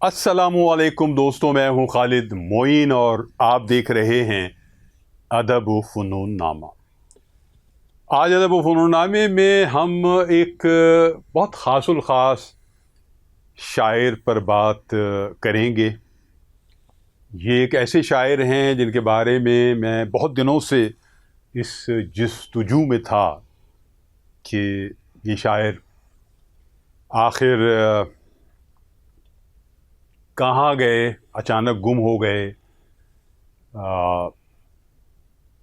السلام علیکم دوستوں، میں ہوں خالد معین اور آپ دیکھ رہے ہیں ادب و فنون نامہ۔ آج ادب و فنون نامے میں ہم ایک بہت خاص الخاص شاعر پر بات کریں گے۔ یہ ایک ایسے شاعر ہیں جن کے بارے میں بہت دنوں سے اس جستجو میں تھا کہ یہ شاعر آخر کہاں گئے، اچانک گم ہو گئے،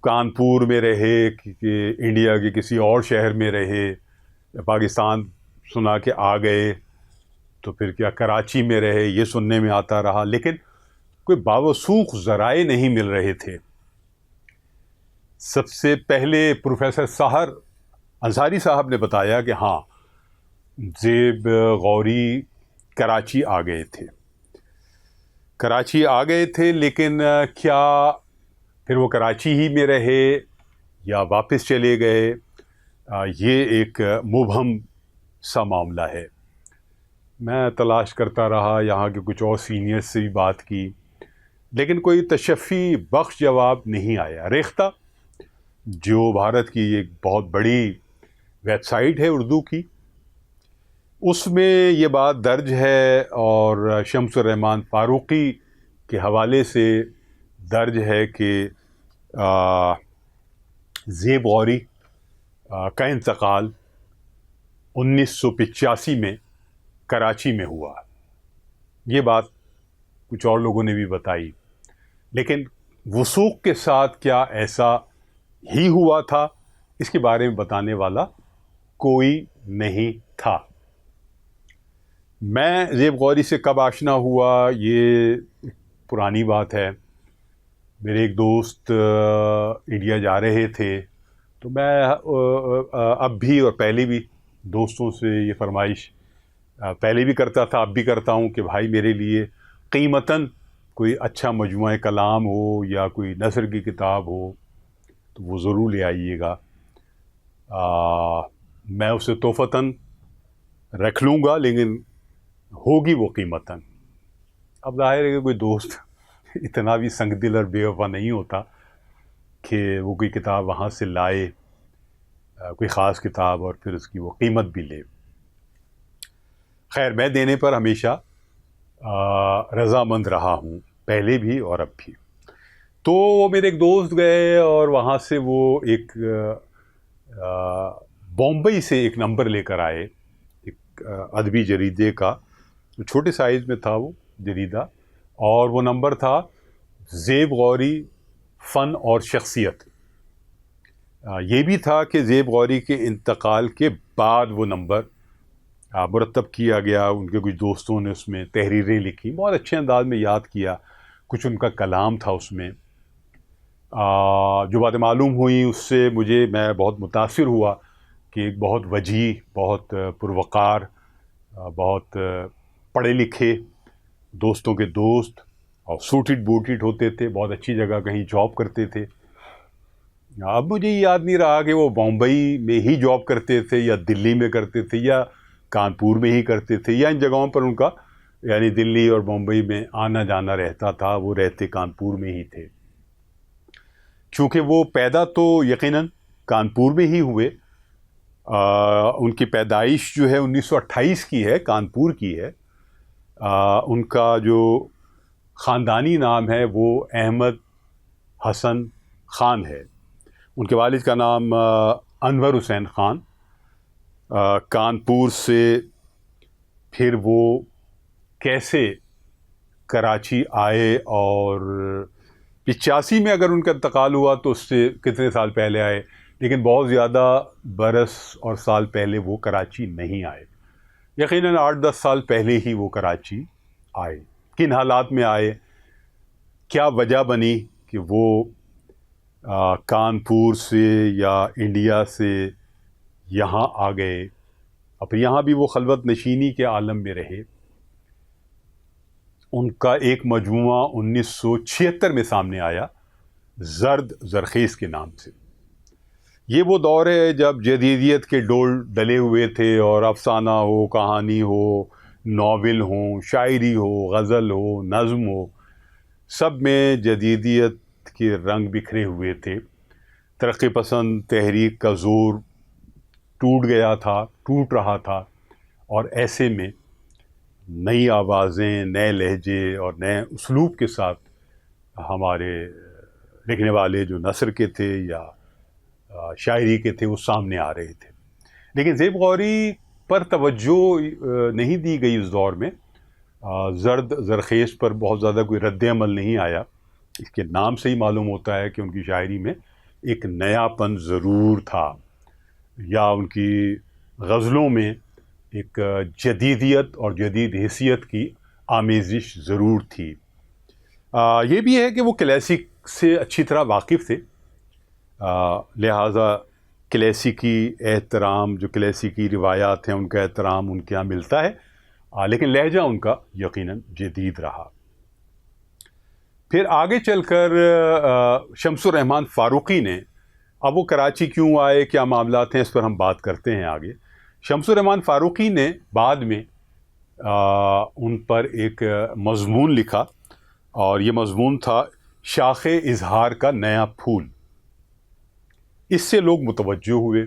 کانپور میں رہے کہ انڈیا کے کسی اور شہر میں رہے، پاکستان سنا کہ آ گئے تو پھر کیا کراچی میں رہے، یہ سننے میں آتا رہا، لیکن کوئی باوثوق ذرائع نہیں مل رہے تھے۔ سب سے پہلے پروفیسر سحر انصاری صاحب نے بتایا کہ ہاں، زیب غوری کراچی آ گئے تھے، لیکن کیا پھر وہ کراچی ہی میں رہے یا واپس چلے گئے، یہ ایک مبہم سا معاملہ ہے۔ میں تلاش کرتا رہا، یہاں کے کچھ اور سینئر سے بھی بات کی، لیکن کوئی تشفی بخش جواب نہیں آیا۔ ریختہ جو بھارت کی ایک بہت بڑی ویب سائٹ ہے اردو کی، اس میں یہ بات درج ہے اور شمس الرحمان فاروقی کے حوالے سے درج ہے کہ زیب غوری کا انتقال 1985 میں کراچی میں ہوا۔ یہ بات کچھ اور لوگوں نے بھی بتائی، لیکن وثوق کے ساتھ کیا ایسا ہی ہوا تھا، اس کے بارے میں بتانے والا کوئی نہیں تھا۔ میں زیب غوری سے کب آشنا ہوا، یہ پرانی بات ہے۔ میرے ایک دوست انڈیا جا رہے تھے، تو میں اب بھی اور پہلے بھی دوستوں سے یہ فرمائش پہلے بھی کرتا تھا، اب بھی کرتا ہوں کہ بھائی میرے لیے قیمتاً کوئی اچھا مجموعہ کلام ہو یا کوئی نثر کی کتاب ہو تو وہ ضرور لے آئیے گا۔ میں اسے تحفتاً رکھ لوں گا، لیکن ہوگی وہ قیمتاً۔ اب ظاہر ہے کہ کوئی دوست اتنا بھی سنگ دل اور بے وفا نہیں ہوتا کہ وہ کوئی کتاب وہاں سے لائے، کوئی خاص کتاب، اور پھر اس کی وہ قیمت بھی لے۔ خیر، میں دینے پر ہمیشہ رضامند رہا ہوں، پہلے بھی اور اب بھی۔ تو وہ میرے ایک دوست گئے اور وہاں سے وہ ایک بامبئی سے ایک نمبر لے کر آئے، ایک ادبی جریدے کا، چھوٹے سائز میں تھا وہ جریدہ، اور وہ نمبر تھا زیب غوری فن اور شخصیت۔ یہ بھی تھا کہ زیب غوری کے انتقال کے بعد وہ نمبر مرتب کیا گیا، ان کے کچھ دوستوں نے اس میں تحریریں لکھی، بہت اچھے انداز میں یاد کیا، کچھ ان کا کلام تھا اس میں۔ جو باتیں معلوم ہوئیں اس سے میں بہت متاثر ہوا کہ ایک بہت وجیح، بہت پروقار، بہت پڑھے لکھے دوستوں کے دوست، اور سوٹڈ بوٹڈ ہوتے تھے، بہت اچھی جگہ کہیں جاب کرتے تھے۔ اب مجھے یاد نہیں رہا کہ وہ بامبئی میں ہی جاب کرتے تھے یا دلی میں کرتے تھے یا کانپور میں ہی کرتے تھے، یا ان جگہوں پر ان کا یعنی دلی اور بامبئی میں آنا جانا رہتا تھا۔ وہ رہتے کانپور میں ہی تھے، چونکہ وہ پیدا تو یقیناً کانپور میں ہی ہوئے۔ ان کی پیدائش جو ہے 1928 کی ہے، کانپور کی ہے۔ ان کا جو خاندانی نام ہے وہ احمد حسن خان ہے۔ ان کے والد کا نام انور حسین خان۔ کانپور سے پھر وہ کیسے کراچی آئے، اور 85 میں اگر ان کا انتقال ہوا تو اس سے کتنے سال پہلے آئے، لیکن بہت زیادہ برس اور سال پہلے وہ کراچی نہیں آئے، یقیناً 8-10 سال پہلے ہی وہ کراچی آئے۔ کن حالات میں آئے، کیا وجہ بنی کہ وہ کانپور سے یا انڈیا سے یہاں آ گئے، اور پھر یہاں بھی وہ خلوت نشینی کے عالم میں رہے۔ ان کا ایک مجموعہ 1976 میں سامنے آیا، زرد زرخیز کے نام سے۔ یہ وہ دور ہے جب جدیدیت کے ڈول ڈلے ہوئے تھے، اور افسانہ ہو، کہانی ہو، ناول ہوں، شاعری ہو، غزل ہو، نظم ہو، سب میں جدیدیت کے رنگ بکھرے ہوئے تھے. ترقی پسند تحریک کا زور ٹوٹ گیا تھا، ٹوٹ رہا تھا، اور ایسے میں نئی آوازیں، نئے لہجے اور نئے اسلوب کے ساتھ ہمارے لکھنے والے جو نثر کے تھے یا شاعری کے تھے وہ سامنے آ رہے تھے. لیکن زیب غوری پر توجہ نہیں دی گئی اس دور میں. زرد زرخیز پر بہت زیادہ کوئی رد عمل نہیں آیا. اس کے نام سے ہی معلوم ہوتا ہے کہ ان کی شاعری میں ایک نیا پن ضرور تھا، یا ان کی غزلوں میں ایک جدیدیت اور جدید حیثیت کی آمیزش ضرور تھی. یہ بھی ہے کہ وہ کلاسک سے اچھی طرح واقف تھے، لہٰذا کلاسیکی احترام، جو کلاسیکی روایات ہیں ان کا احترام ان کے یہاں ملتا ہے، لیکن لہجہ ان کا یقیناً جدید رہا. پھر آگے چل کر شمس الرحمن فاروقی نے، اب وہ کراچی کیوں آئے، کیا معاملات ہیں، اس پر ہم بات کرتے ہیں آگے. شمس الرحمن فاروقی نے بعد میں ان پر ایک مضمون لکھا، اور یہ مضمون تھا شاخ اظہار کا نیا پھول. اس سے لوگ متوجہ ہوئے.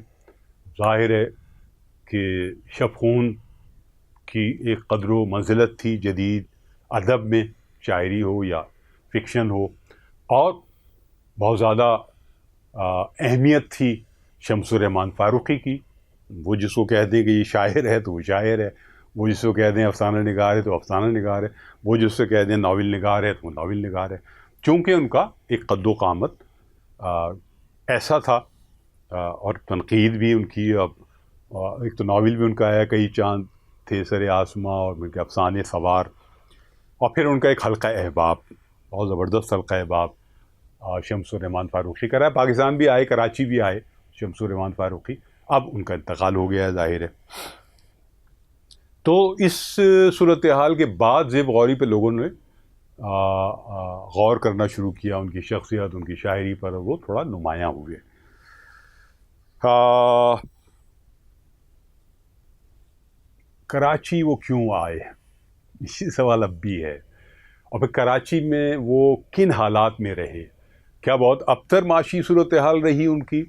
ظاہر ہے کہ شبخون کی ایک قدر و منزلت تھی جدید ادب میں، شاعری ہو یا فکشن ہو، اور بہت زیادہ اہمیت تھی شمس الرحمن فاروقی کی. وہ جس کو کہہ دیں کہ یہ شاعر ہے تو وہ شاعر ہے، وہ جس کو کہہ دیں افسانہ نگار ہے تو افسانہ نگار ہے، وہ جس کو کہہ دیں ناول نگار ہے تو وہ ناول نگار ہے. چونکہ ان کا ایک قد و قامت ایسا تھا، اور تنقید بھی ان کی. اب ایک تو ناول بھی ان کا ہے کئی چاند تھے سر آسماں، اور ان کے افسانے سوار، اور پھر ان کا ایک حلقہ احباب، بہت زبردست حلقہ احباب شمس الرحمن فاروقی کا رہا. پاکستان بھی آئے، کراچی بھی آئے شمس الرحمن فاروقی. اب ان کا انتقال ہو گیا ہے ظاہر ہے. تو اس صورتحال کے بعد زیب غوری پہ لوگوں نے غور کرنا شروع کیا، ان کی شخصیت، ان کی شاعری پر، وہ تھوڑا نمایاں ہوئے. کراچی وہ کیوں آئے، اسی سوال اب بھی ہے. اور پھر کراچی میں وہ کن حالات میں رہے، کیا بہت ابتر معاشی صورتحال رہی ان کی،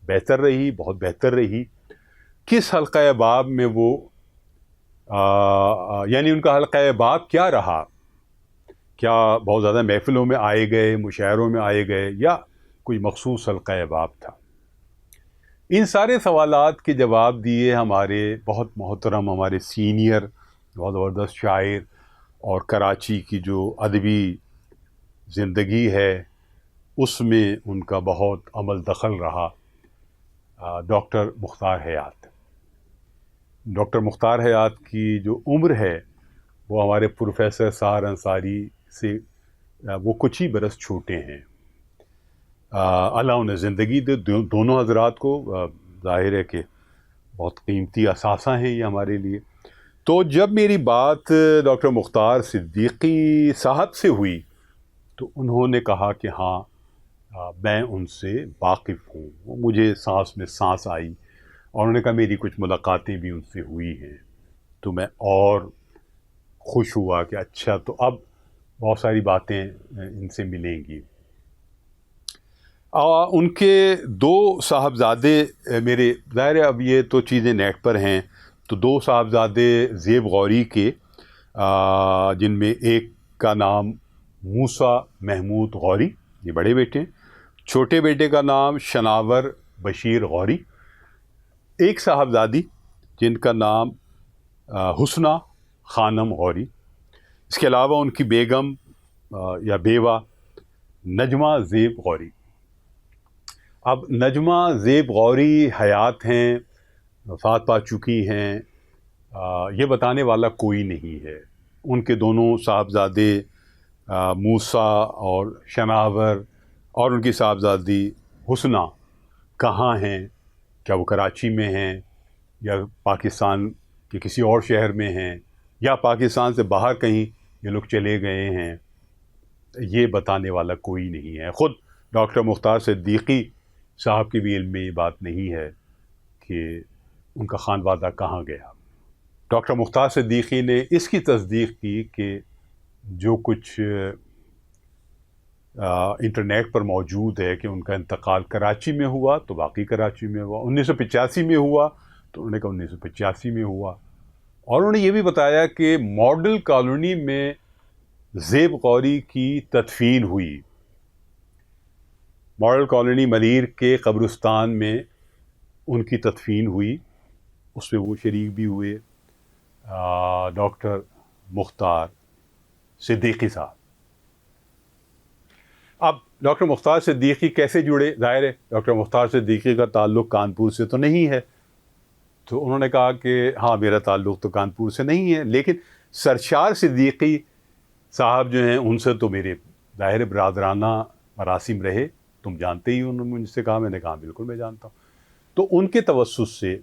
بہتر رہی، بہت بہتر رہی، کس حلقہ احباب میں وہ یعنی ان کا حلقہ احباب کیا رہا، کیا بہت زیادہ محفلوں میں آئے گئے، مشاعروں میں آئے گئے، یا کوئی مخصوص حلقہ احباب تھا. ان سارے سوالات کے جواب دیے ہمارے بہت محترم، ہمارے سینئر بہت زبردست شاعر، اور کراچی کی جو ادبی زندگی ہے اس میں ان کا بہت عمل دخل رہا، ڈاکٹر مختار حیات. ڈاکٹر مختار حیات کی جو عمر ہے وہ ہمارے پروفیسر سار انصاری سے وہ کچھ ہی برس چھوٹے ہیں. اللہ انہیں زندگی دے دونوں حضرات کو. ظاہر ہے کہ بہت قیمتی اثاثہ ہیں یہ ہمارے لیے. تو جب میری بات ڈاکٹر مختار صدیقی صاحب سے ہوئی تو انہوں نے کہا کہ ہاں میں ان سے واقف ہوں. مجھے سانس میں سانس آئی، اور انہوں نے کہا میری کچھ ملاقاتیں بھی ان سے ہوئی ہیں. تو میں اور خوش ہوا کہ اچھا، تو اب بہت ساری باتیں ان سے ملیں گی. ان کے دو صاحبزادے میرے، ظاہر ہے اب یہ تو چیزیں نیٹ پر ہیں، تو دو صاحبزادے زیب غوری کے، جن میں ایک کا نام موسیٰ محمود غوری، یہ بڑے بیٹے ہیں. چھوٹے بیٹے کا نام شناور بشیر غوری. ایک صاحبزادی جن کا نام حسنہ خانم غوری. اس کے علاوہ ان کی بیگم یا بیوہ نجمہ زیب غوری. اب نجمہ زیب غوری حیات ہیں، وفات پا چکی ہیں، یہ بتانے والا کوئی نہیں ہے. ان کے دونوں صاحبزادے موسیٰ اور شناور، اور ان کی صاحبزادی حسنہ کہاں ہیں، کیا وہ کراچی میں ہیں، یا پاکستان کے کسی اور شہر میں ہیں، یا پاکستان سے باہر کہیں یہ لوگ چلے گئے ہیں، یہ بتانے والا کوئی نہیں ہے. خود ڈاکٹر مختار صدیقی صاحب کے بھی علم میں یہ بات نہیں ہے کہ ان کا خانوادہ کہاں گیا. ڈاکٹر مختار صدیقی نے اس کی تصدیق کی کہ جو کچھ انٹرنیٹ پر موجود ہے کہ ان کا انتقال کراچی میں ہوا تو واقعی کراچی میں ہوا، 1985 میں ہوا تو انہوں نے کہا 1985 میں ہوا، اور انہوں نے یہ بھی بتایا کہ ماڈل کالونی میں زیب غوری کی تدفین ہوئی، ماڈل کالونی منیر کے قبرستان میں ان کی تدفین ہوئی، اس میں وہ شریک بھی ہوئے ڈاکٹر مختار صدیقی صاحب۔ اب ڈاکٹر مختار صدیقی کیسے جڑے؟ ظاہر ہے ڈاکٹر مختار صدیقی کا تعلق کانپور سے تو نہیں ہے، تو انہوں نے کہا کہ ہاں میرا تعلق تو کانپور سے نہیں ہے، لیکن سرشار صدیقی صاحب جو ہیں ان سے تو میرے ظاہر برادرانہ مراسم رہے، تم جانتے ہی، انہوں نے مجھ سے کہا، میں نے کہا بالکل میں جانتا ہوں۔ تو ان کے توسط سے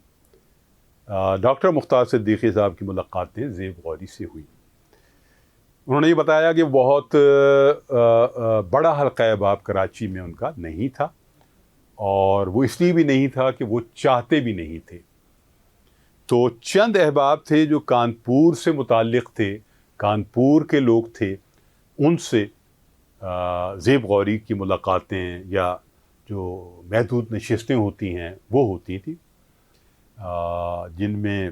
ڈاکٹر مختار صدیقی صاحب کی ملاقاتیں زیب غوری سے ہوئی۔ انہوں نے یہ بتایا کہ بہت بڑا حلقہ احباب کراچی میں ان کا نہیں تھا، اور وہ اس لیے بھی نہیں تھا کہ وہ چاہتے بھی نہیں تھے، تو چند احباب تھے جو کانپور سے متعلق تھے، کانپور کے لوگ تھے، ان سے زیب غوری کی ملاقاتیں یا جو محدود نشستیں ہوتی ہیں وہ ہوتی تھیں، جن میں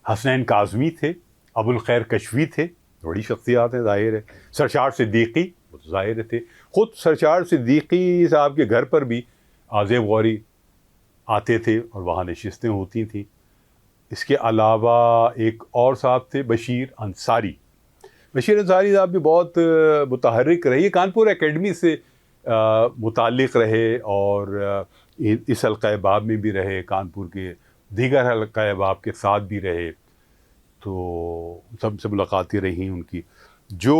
حسنین کاظمی تھے، ابو الخیر کشوی تھے، بڑی شخصیات ہیں ظاہر ہے، سرشار صدیقی وہ تو ظاہر تھے، خود سرشار صدیقی صاحب کے گھر پر بھی زیب غوری آتے تھے اور وہاں نشستیں ہوتی تھیں۔ اس کے علاوہ ایک اور صاحب تھے بشیر انصاری، بشیر انصاری صاحب بھی بہت متحرک رہے، یہ کانپور اکیڈمی سے متعلق رہے اور اس حلقہ احباب میں بھی رہے، کانپور کے دیگر حلقہ احباب کے ساتھ بھی رہے، تو سب سے ملاقاتیں رہیں ان کی۔ جو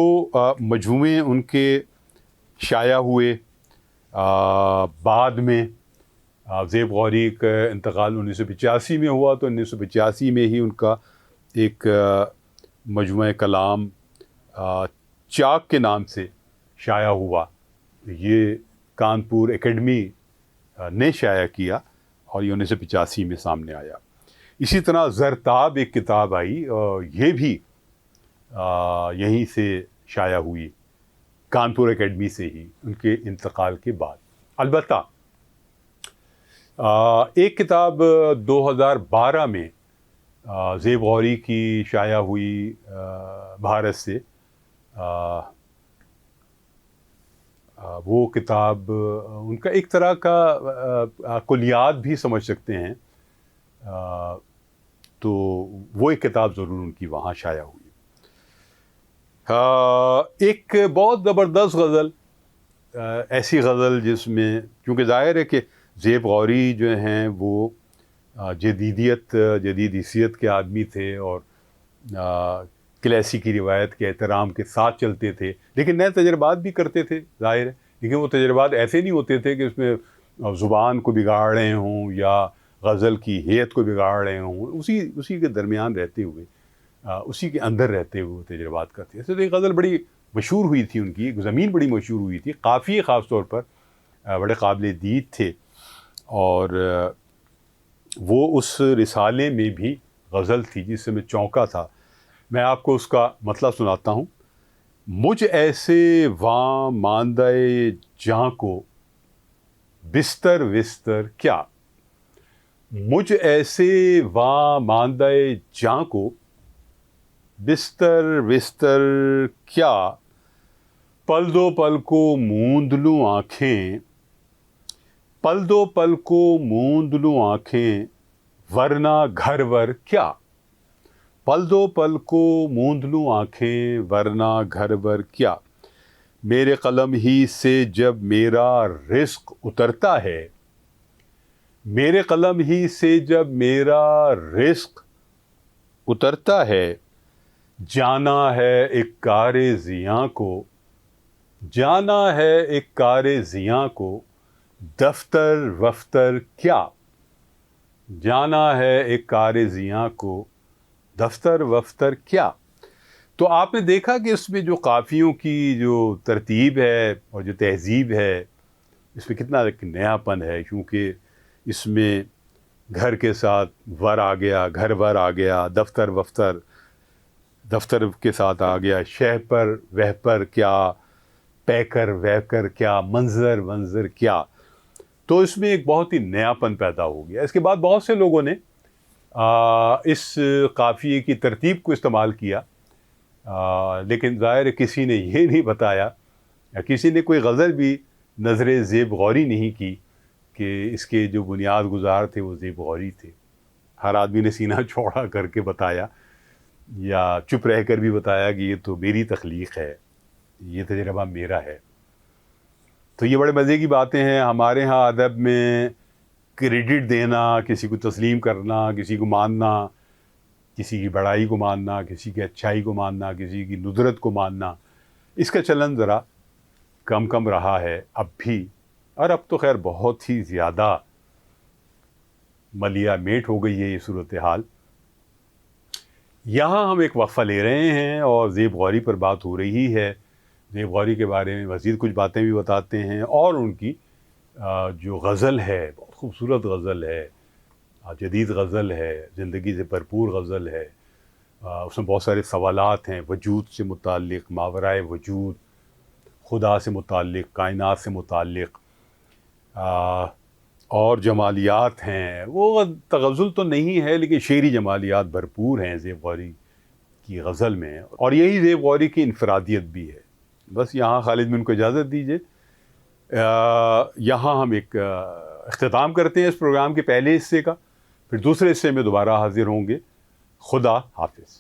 مجموعے ان کے شائع ہوئے بعد میں، زیب غوری کا انتقال 1985 میں ہوا تو 1985 میں ہی ان کا ایک مجموعہ کلام چاک کے نام سے شائع ہوا، یہ کانپور اکیڈمی نے شائع کیا اور یہ 1985 میں سامنے آیا۔ اسی طرح زرتاب ایک کتاب آئی اور یہ بھی یہیں سے شائع ہوئی، کانپور اکیڈمی سے ہی ان کے انتقال کے بعد۔ البتہ ایک کتاب 2012 میں زیب غوری کی شائع ہوئی بھارت سے، وہ کتاب ان کا ایک طرح کا کلیات بھی سمجھ سکتے ہیں، تو وہ ایک کتاب ضرور ان کی وہاں شائع ہوئی۔ ایک بہت زبردست غزل، ایسی غزل جس میں، کیونکہ ظاہر ہے کہ زیب غوری جو ہیں وہ جدید عیسیت کے آدمی تھے اور کلاسیکی روایت کے احترام کے ساتھ چلتے تھے، لیکن نئے تجربات بھی کرتے تھے ظاہر ہے، لیکن وہ تجربات ایسے نہیں ہوتے تھے کہ اس میں زبان کو بگاڑ رہے ہوں یا غزل کی ہیئت کو بگاڑ رہے ہوں، اسی کے درمیان رہتے ہوئے، اسی کے اندر رہتے ہوئے وہ تجربات کرتے ہیں۔ ایسے تو ایک غزل بڑی مشہور ہوئی تھی ان کی، ایک زمین بڑی مشہور ہوئی تھی، قافیے خاص طور پر بڑے قابل دید تھے، اور وہ اس رسالے میں بھی غزل تھی جس سے میں چونکا تھا۔ میں آپ کو اس کا مطلب سناتا ہوں۔ مجھ ایسے واں ماندہ جاں کو بستر وستر کیا، مجھ ایسے واں ماندہ جاں کو بستر وستر کیا، پل دو پل کو موند لوں آنکھیں، پل دو پل کو موند لوں آنکھیں، ورنہ گھر ور کیا، پل دو پل کو موند لوں آنکھیں، ورنہ گھر ور کیا، میرے قلم ہی سے جب میرا رزق اترتا ہے، میرے قلم ہی سے جب میرا رزق اترتا ہے، جانا ہے ایک کار زیاں کو، جانا ہے ایک کار زیاں کو، دفتر وفتر کیا، جانا ہے ایک کار زیاں کو، دفتر وفتر کیا۔ تو آپ نے دیکھا کہ اس میں جو قافیوں کی جو ترتیب ہے اور جو تہذیب ہے، اس میں کتنا ایک نیا پن ہے، کیونکہ اس میں گھر کے ساتھ ور آ گیا، گھر ور آ گیا، دفتر وفتر، دفتر کے ساتھ آ گیا، شہ پر وہ پر کیا، پے کر وہ کر کیا، منظر منظر کیا. تو اس میں ایک بہت ہی نیاپن پیدا ہو گیا. اس کے بعد بہت سے لوگوں نے اس قافیے کی ترتیب کو استعمال کیا، لیکن ظاہر ہے کسی نے یہ نہیں بتایا یا کسی نے کوئی غزل بھی نظر زیب غوری نہیں کی کہ اس کے جو بنیاد گزار تھے وہ زیب غوری تھے. ہر آدمی نے سینہ چوڑا کر کے بتایا یا چپ رہ کر بھی بتایا کہ یہ تو میری تخلیق ہے، یہ تجربہ میرا ہے. تو یہ بڑے مزے کی باتیں ہیں. ہمارے ہاں ادب میں کریڈٹ دینا، کسی کو تسلیم کرنا، کسی کو ماننا، کسی کی بڑائی کو ماننا، کسی کی اچھائی کو ماننا، کسی کی ندرت کو ماننا، اس کا چلن ذرا کم رہا ہے اب بھی. اور اب تو خیر بہت ہی زیادہ ملیا میٹ ہو گئی ہے یہ صورتحال. یہاں ہم ایک وقفہ لے رہے ہیں اور زیب غوری پر بات ہو رہی ہے. زیب غوری کے بارے میں مزید کچھ باتیں بھی بتاتے ہیں، اور ان کی جو غزل ہے، بہت خوبصورت غزل ہے، جدید غزل ہے، زندگی سے بھرپور غزل ہے. اس میں بہت سارے سوالات ہیں، وجود سے متعلق، ماورائے وجود، خدا سے متعلق، کائنات سے متعلق، اور جمالیات ہیں. وہ تغزل تو نہیں ہے لیکن شعری جمالیات بھرپور ہیں زیب غوری کی غزل میں، اور یہی زیب غوری کی انفرادیت بھی ہے. بس یہاں خالد میں ان کو اجازت دیجیے. یہاں ہم ایک اختتام کرتے ہیں اس پروگرام کے پہلے حصے کا، پھر دوسرے حصے میں دوبارہ حاضر ہوں گے. خدا حافظ.